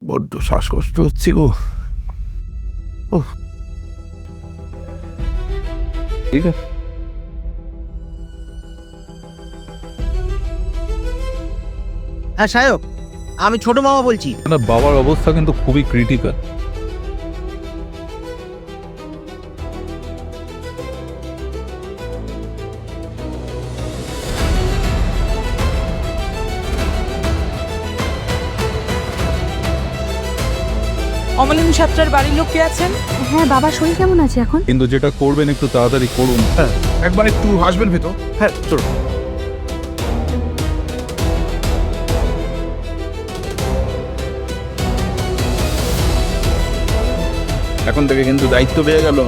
বড্ড শ্বাসকষ্ট হচ্ছে গো। ঠিক আছে, হ্যাঁ সায়ক, আমি ছোট মামা বলছি। না, বাবার অবস্থা কিন্তু খুবই ক্রিটিক্যাল। অমলিন সাত্রার বাড়ির লোক কে আছেন? হ্যাঁ, বাবার শরীর কেমন আছে এখন? কিন্তু যেটা করবেন একটু তাড়াতাড়ি করুন। একবার একটু হাসবেন ভেতর। হ্যাঁ চলো। এখন থেকে কিন্তু দায়িত্ব পেয়ে গেল।